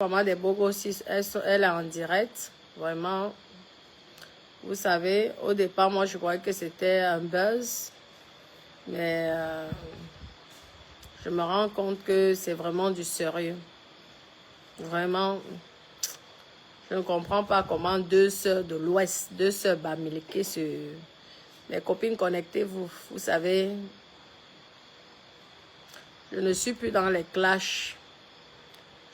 Maman des Bogos aussi, elle est en direct. Vraiment, vous savez, au départ, moi, je croyais que c'était un buzz. Mais je me rends compte que c'est vraiment du sérieux. Vraiment, je ne comprends pas comment deux sœurs de l'Ouest, deux sœurs Bamileke, mes copines, connectez-vous. Vous savez, je ne suis plus dans les clashs.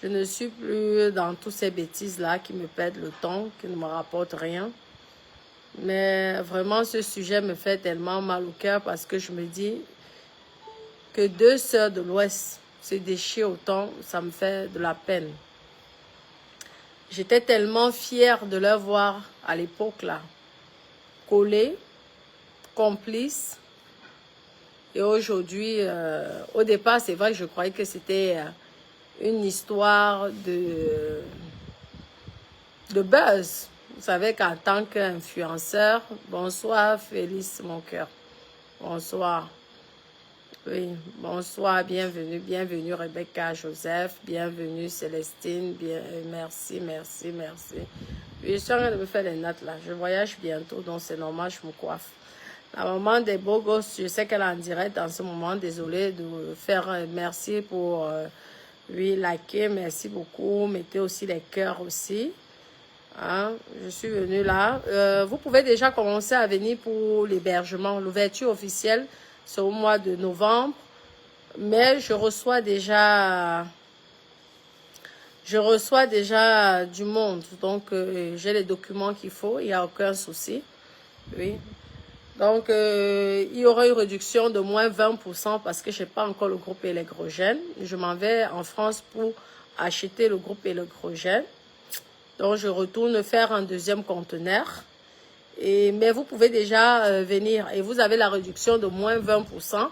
Je ne suis plus dans toutes ces bêtises-là qui me perdent le temps, qui ne me rapportent rien. Mais vraiment, ce sujet me fait tellement mal au cœur parce que je me dis que deux sœurs de l'Ouest se déchirent autant, ça me fait de la peine. J'étais tellement fière de leur voir à l'époque là, collées, complices. Et aujourd'hui, au départ, c'est vrai que je croyais que c'était une histoire de buzz. Vous savez qu'en tant qu'influenceur, bonsoir Félix, mon cœur. Bonsoir. Oui, bonsoir, bienvenue, bienvenue Rebecca, Joseph, bienvenue Célestine, merci, merci, merci. Je suis en train de me faire les notes là, je voyage bientôt, donc c'est normal, je me coiffe. La maman des beaux gosses, je sais qu'elle est en direct en ce moment, désolée de faire merci pour, oui, liker, merci beaucoup, mettez aussi les cœurs aussi. Hein, je suis venue là. Vous pouvez déjà commencer à venir pour l'hébergement, l'ouverture officielle. C'est au mois de novembre, mais je reçois déjà du monde, donc j'ai les documents qu'il faut, il n'y a aucun souci. Oui. Donc il y aura une réduction de moins 20% parce que je n'ai pas encore le groupe électrogène. Je m'en vais en France pour acheter le groupe électrogène. Donc je retourne faire un deuxième conteneur. Mais vous pouvez déjà venir et vous avez la réduction de moins 20%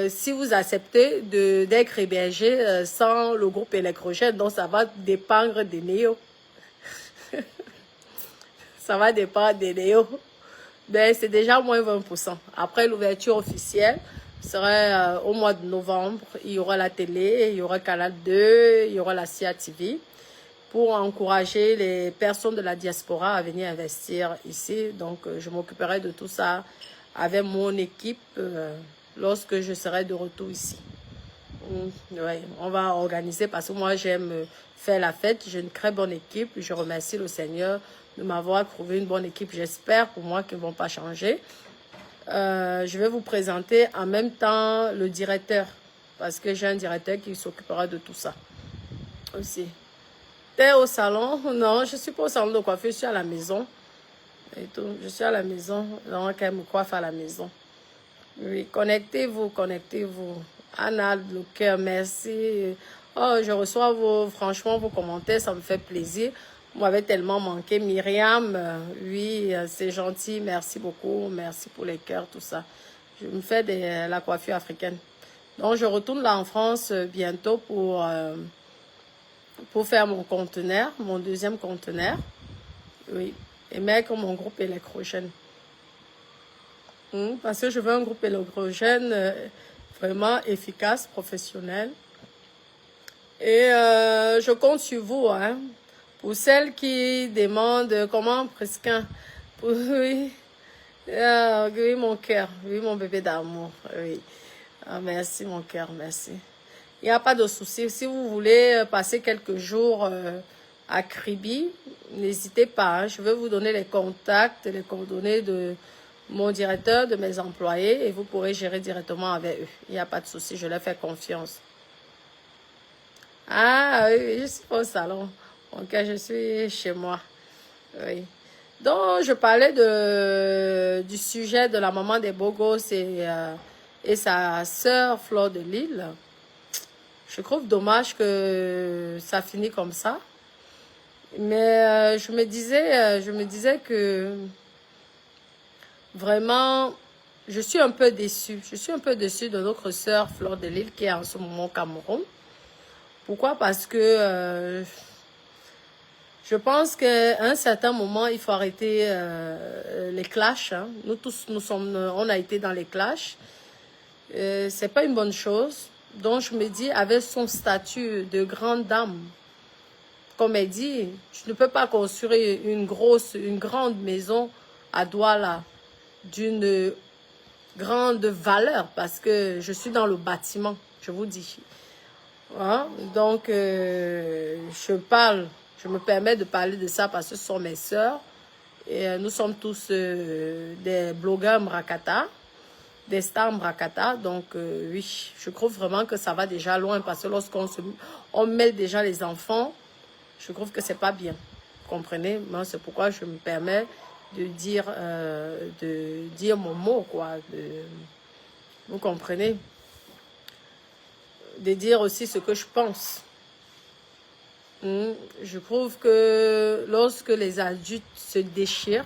si vous acceptez d'être hébergé sans le groupe électrogène. Donc ça va dépendre des néos. Ça va dépendre des néos. Mais c'est déjà moins 20%. Après l'ouverture officielle, ce serait au mois de novembre. Il y aura la télé, il y aura Canal 2, il y aura la CIA TV. Pour encourager les personnes de la diaspora à venir investir ici. Donc, je m'occuperai de tout ça avec mon équipe lorsque je serai de retour ici. Ouais, on va organiser parce que moi, j'aime faire la fête. J'ai une très bonne équipe. Je remercie le Seigneur de m'avoir trouvé une bonne équipe. J'espère pour moi qu'ils ne vont pas changer. Je vais vous présenter en même temps le directeur parce que j'ai un directeur qui s'occupera de tout ça aussi. T'es au salon? Non, je suis pas au salon de coiffure, je suis à la maison. Et tout. Je suis à la maison, donc elle me coiffe à la maison. Oui, connectez-vous, connectez-vous. Anna, le cœur, merci. Oh, je reçois franchement vos commentaires, ça me fait plaisir. Vous m'avez tellement manqué. Myriam, oui, c'est gentil, merci beaucoup. Merci pour les cœurs, tout ça. Je me fais de la coiffure africaine. Donc, je retourne là en France bientôt pour faire mon conteneur, mon deuxième conteneur. Oui. Et mettre mon groupe électrogène. Parce que je veux un groupe électrogène vraiment efficace, professionnel. Et je compte sur vous, hein. Pour celles qui demandent comment Prisquin. Oui. Oui, mon cœur. Oui, mon bébé d'amour. Oui. Ah, merci, mon cœur. Merci. Il n'y a pas de souci. Si vous voulez passer quelques jours à Kribi, n'hésitez pas. Hein. Je vais vous donner les contacts, les coordonnées de mon directeur, de mes employés et vous pourrez gérer directement avec eux. Il n'y a pas de souci. Je leur fais confiance. Ah oui, je suis au salon. Donc, je suis chez moi. Oui. Donc, je parlais du sujet de la maman des beaux gosses et sa sœur Fleur de Lille. Je trouve dommage que ça finit comme ça. Mais je me disais que vraiment, je suis un peu déçue. Je suis un peu déçue de notre sœur Fleur de Lille qui est en ce moment au Cameroun. Pourquoi? Parce que je pense qu'à un certain moment, il faut arrêter les clashs. Hein. Nous tous, on a été dans les clashs. C'est pas une bonne chose. Donc, je me dis, avec son statut de grande dame, comme elle dit, je ne peux pas construire une grande maison à Douala d'une grande valeur parce que je suis dans le bâtiment, je vous dis. Hein? Donc, je me permets de parler de ça parce que ce sont mes sœurs. Et nous sommes tous des blogueurs Mrakata, des stars Mrakata. Donc, oui, je trouve vraiment que ça va déjà loin parce que lorsqu'on on met déjà les enfants, je trouve que c'est pas bien. Vous comprenez? C'est pourquoi je me permets de dire mon mot, quoi. Vous comprenez? De dire aussi ce que je pense. Je trouve que lorsque les adultes se déchirent,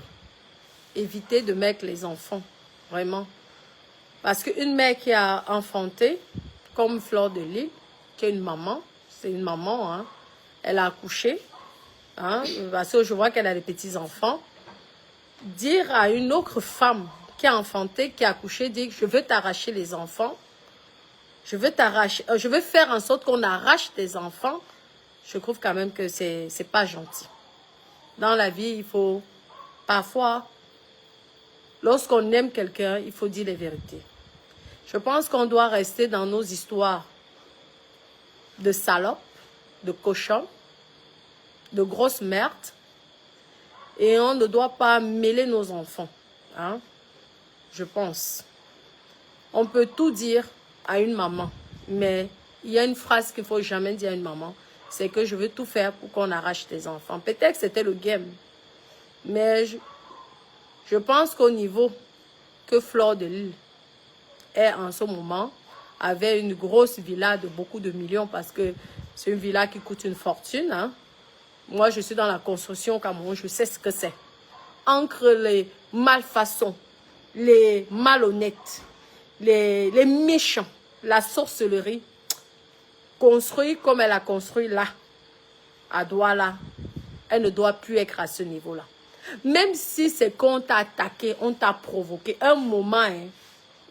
évitez de mettre les enfants, vraiment. Parce qu'une mère qui a enfanté, comme Fleur de Lys, qui est une maman, c'est une maman, hein, elle a accouché, hein, parce que je vois qu'elle a des petits-enfants, dire à une autre femme qui a enfanté, qui a accouché, dire je veux t'arracher les enfants, je veux faire en sorte qu'on arrache tes enfants, je trouve quand même que c'est pas gentil. Dans la vie, il faut parfois, lorsqu'on aime quelqu'un, il faut dire les vérités. Je pense qu'on doit rester dans nos histoires de salopes, de cochons, de grosses merdes, et on ne doit pas mêler nos enfants. Hein? Je pense. On peut tout dire à une maman, mais il y a une phrase qu'il ne faut jamais dire à une maman, c'est que je veux tout faire pour qu'on arrache tes enfants. Peut-être que c'était le game, mais je pense qu'au niveau que Fleur de Lys est en ce moment, avait une grosse villa de beaucoup de millions, parce que c'est une villa qui coûte une fortune. Hein. Moi, je suis dans la construction au Cameroun, je sais ce que c'est. Entre les malfaçons, les malhonnêtes, les méchants, la sorcellerie, construit comme elle a construit là, à Douala, elle ne doit plus être à ce niveau-là. Même si c'est qu'on t'a attaqué, on t'a provoqué, un moment, hein,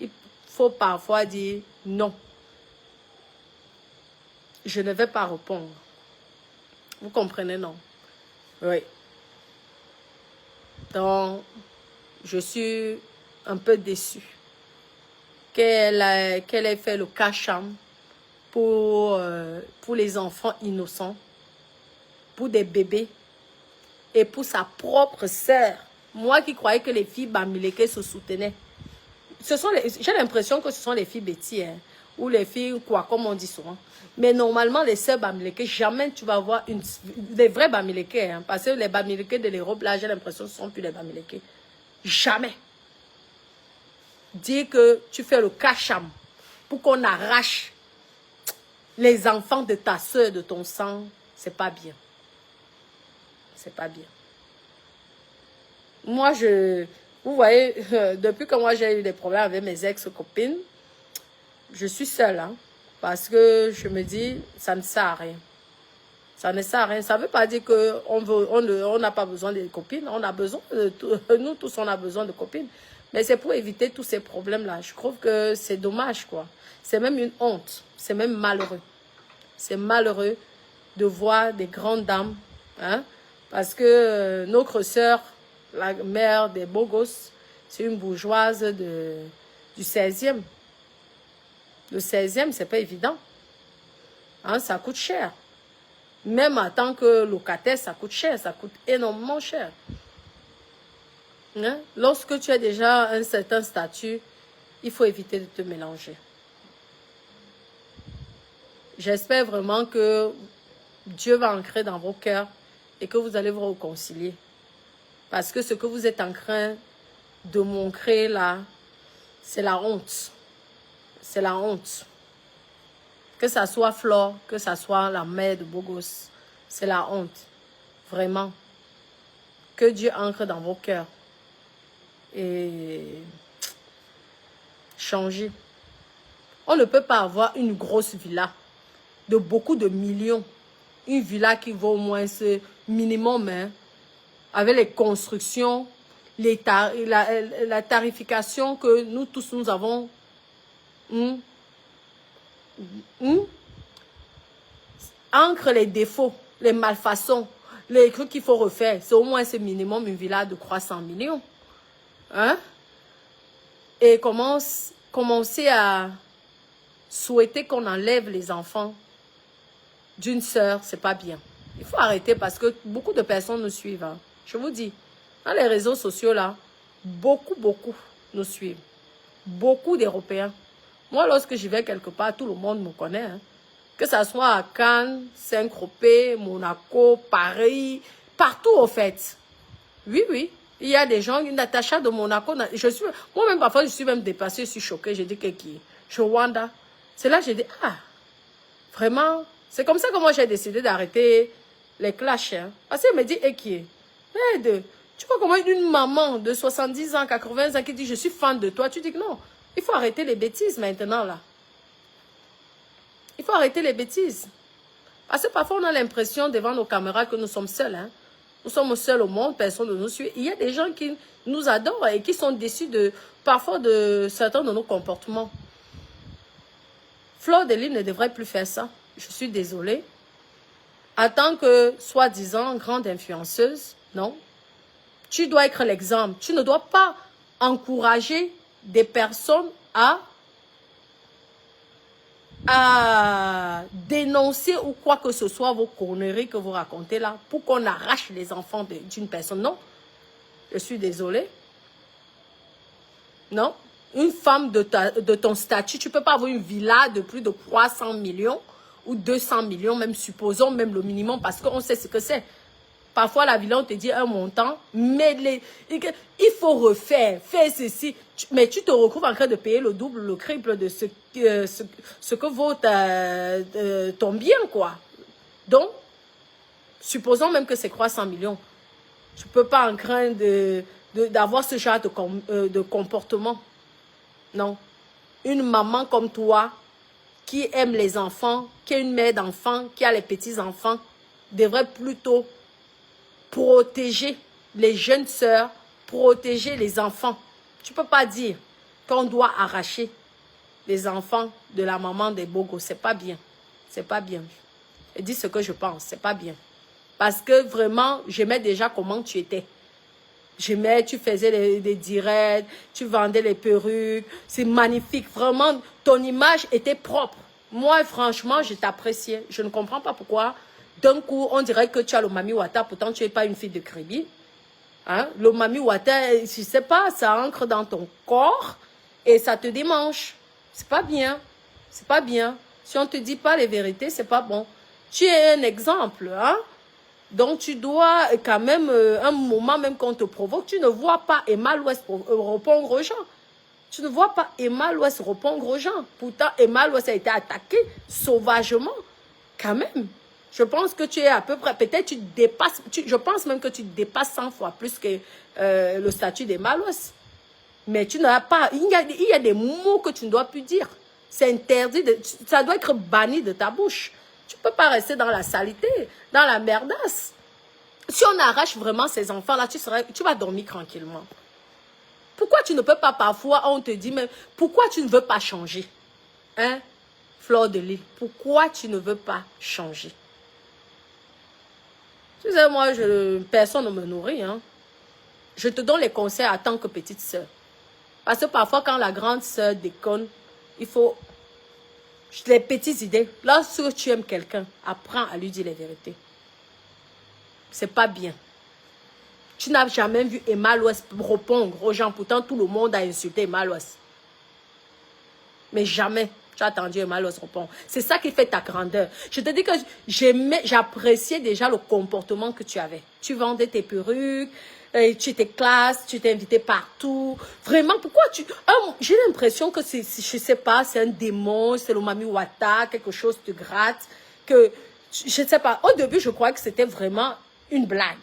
il faut parfois dire non. Je ne vais pas répondre. Vous comprenez, non? Oui. Donc, je suis un peu déçue qu'elle ait fait le cacham pour les enfants innocents, pour des bébés et pour sa propre sœur. Moi qui croyais que les filles Bamileke se soutenaient. J'ai l'impression que ce sont les filles Betty, hein, ou les filles quoi, comme on dit souvent. Mais normalement, les sœurs Bamileke, jamais tu vas voir des vrais Bamileke. Hein, parce que les Bamileke de l'Europe, là, j'ai l'impression que ce ne sont plus les Bamileke. Jamais. Dire que tu fais le cacham pour qu'on arrache les enfants de ta soeur, de ton sang, c'est pas bien. C'est pas bien. Moi, vous voyez, depuis que moi j'ai eu des problèmes avec mes ex-copines, je suis seule, hein, parce que je me dis, ça ne sert à rien. Ça ne sert à rien. Ça ne veut pas dire qu'on n'a pas besoin de copines. On a besoin de nous tous, on a besoin de copines. Mais c'est pour éviter tous ces problèmes-là. Je trouve que c'est dommage, quoi. C'est même une honte. C'est même malheureux. C'est malheureux de voir des grandes dames, hein, parce que notre sœur, la mère des beaux gosses, c'est une bourgeoise du 16e. Le 16e, c'est pas évident. Hein, ça coûte cher. Même en tant que locataire, ça coûte cher. Ça coûte énormément cher. Hein? Lorsque tu as déjà un certain statut, il faut éviter de te mélanger. J'espère vraiment que Dieu va ancrer dans vos cœurs et que vous allez vous réconcilier. Parce que ce que vous êtes en train de montrer là, c'est la honte. C'est la honte. Que ça soit Flore, que ça soit la mère de Bogos, c'est la honte. Vraiment. Que Dieu ancre dans vos cœurs. Et changer. On ne peut pas avoir une grosse villa de beaucoup de millions. Une villa qui vaut au moins ce minimum, hein, avec les constructions, la tarification que nous tous nous avons. entre les défauts, les malfaçons, les trucs qu'il faut refaire, c'est au moins ce minimum une villa de 300 millions. Hein? Et commencer à souhaiter qu'on enlève les enfants d'une sœur, c'est pas bien. Il faut arrêter parce que beaucoup de personnes nous suivent. Hein. Je vous dis, dans les réseaux sociaux là, beaucoup nous suivent. Beaucoup d'Européens. Moi, lorsque j'y vais quelque part, tout le monde me connaît. Hein. Que ce soit à Cannes, Saint-Tropez, Monaco, Paris, partout au fait. Oui. Il y a des gens, Natacha de Monaco, moi-même parfois je suis même dépassée, je suis choquée, je dis que qui? Rwanda. C'est là que j'ai dit, ah, vraiment, c'est comme ça que moi j'ai décidé d'arrêter les clashs. Hein. Parce qu'elle me dit, et qui est? Tu vois comment une maman de 70 ans, 80 ans qui dit, je suis fan de toi, tu dis que non, il faut arrêter les bêtises maintenant là. Il faut arrêter les bêtises. Parce que parfois on a l'impression devant nos caméras que nous sommes seuls. Hein. Nous sommes seuls au monde, personne ne nous suit. Il y a des gens qui nous adorent et qui sont déçus parfois de certains de nos comportements. Fleur de Lys ne devrait plus faire ça. Je suis désolée. En tant que, soi-disant, grande influenceuse, non. Tu dois être l'exemple. Tu ne dois pas encourager des personnes à dénoncer ou quoi que ce soit vos conneries que vous racontez là pour qu'on arrache les enfants d'une personne. Non, je suis désolée. Non, une femme de ton statut, tu ne peux pas avoir une villa de plus de 300 millions ou 200 millions, même supposons même le minimum parce qu'on sait ce que c'est. Parfois, la villa, on te dit un montant, mais il faut refaire, faire ceci. Mais tu te retrouves en train de payer le double, le triple de ce que vaut ton bien, quoi. Donc, supposons même que c'est 300 millions. Tu ne peux pas en train d'avoir ce genre de comportement. Non. Une maman comme toi, qui aime les enfants, qui est une mère d'enfants, qui a les petits-enfants, devrait plutôt protéger les jeunes sœurs, protéger les enfants. Tu ne peux pas dire qu'on doit arracher les enfants de la maman des bogos. C'est pas bien. C'est pas bien. Je dis ce que je pense. C'est pas bien. Parce que vraiment, j'aimais déjà comment tu étais. J'aimais, tu faisais des directs, tu vendais les perruques. C'est magnifique. Vraiment, ton image était propre. Moi, franchement, je t'appréciais. Je ne comprends pas pourquoi. D'un coup, on dirait que tu as le Mami Wata, pourtant tu n'es pas une fille de crédit. Hein? Le Mami Wata, je ne sais pas, ça entre dans ton corps et ça te démange. C'est pas bien. C'est pas bien. Si on ne te dit pas les vérités, c'est pas bon. Tu es un exemple. Hein? Donc tu dois quand même, un moment même qu'on te provoque, tu ne vois pas Emma l'Ouest répondre aux gens. Tu ne vois pas Emma l'Ouest répondre aux gens. Pourtant, Emma l'Ouest a été attaquée sauvagement. Quand même. Je pense que tu es à peu près, peut-être tu dépasses, je pense même que tu dépasses 100 fois plus que le statut des Malos. Mais tu n'as pas, il y a des mots que tu ne dois plus dire. C'est interdit, ça doit être banni de ta bouche. Tu ne peux pas rester dans la saleté, dans la merdasse. Si on arrache vraiment ces enfants-là, tu vas dormir tranquillement. Pourquoi tu ne peux pas parfois, on te dit, mais pourquoi tu ne veux pas changer? Hein? Fleur de Lys, pourquoi tu ne veux pas changer? Tu sais, moi, personne ne me nourrit. Hein. Je te donne les conseils en tant que petite sœur. Parce que parfois, quand la grande sœur déconne, il faut les petites idées. Lorsque tu aimes quelqu'un, apprends à lui dire les vérités. C'est pas bien. Tu n'as jamais vu Emma l'Ouest répondre aux gens. Pourtant, tout le monde a insulté Emma l'Ouest. Mais jamais. Tu as attendu Emma l'Ouest répondre. C'est ça qui fait ta grandeur. Je te dis que j'appréciais déjà le comportement que tu avais. Tu vendais tes perruques, tu étais classe, tu t'es invité partout. Vraiment, pourquoi tu... j'ai l'impression que c'est, je sais pas, c'est un démon, c'est le Mami Wata, quelque chose te gratte. Que, je ne sais pas. Au début, je croyais que c'était vraiment une blague.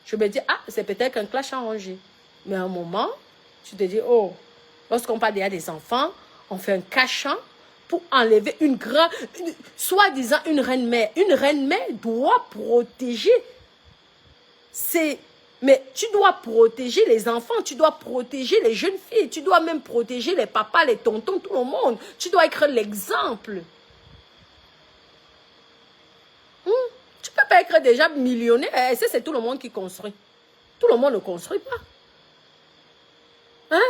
Je me dis, ah, c'est peut-être un clash arrangé. Mais à un moment, tu te dis, oh, lorsqu'on parle déjà des enfants, on fait un cachant pour enlever soi-disant une reine-mère. Une reine-mère doit protéger ses Mais tu dois protéger les enfants, tu dois protéger les jeunes filles, tu dois même protéger les papas, les tontons, tout le monde. Tu dois être l'exemple. Tu peux pas être déjà millionnaire. Et c'est tout le monde qui construit. Tout le monde ne construit pas. Hein?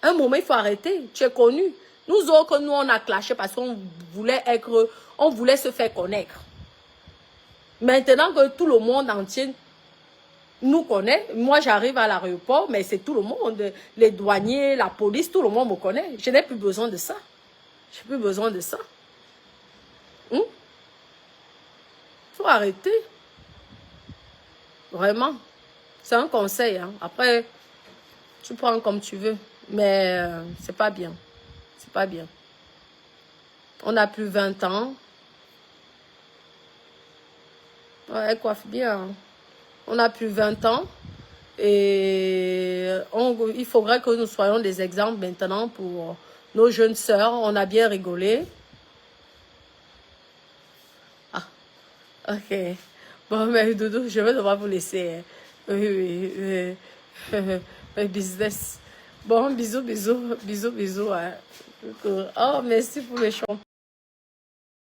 Un moment, il faut arrêter. Tu es connu. Nous autres, nous, on a clashé parce qu'on voulait se faire connaître. Maintenant que tout le monde entier nous connaît, moi j'arrive à l'aéroport, mais c'est tout le monde, les douaniers, la police, tout le monde me connaît. Je n'ai plus besoin de ça. Je n'ai plus besoin de ça. Il faut arrêter. Vraiment. C'est un conseil. Hein. Après, tu prends comme tu veux. Mais c'est pas bien. C'est pas bien. On a plus 20 ans. Ouais, elle coiffe bien. Hein. On a plus 20 ans. Et il faudrait que nous soyons des exemples maintenant pour nos jeunes sœurs. On a bien rigolé. Ah, ok. Bon, mais Doudou, je vais devoir vous laisser. Oui. Business. Bon, bisous. Hein. Oh, merci pour le chant.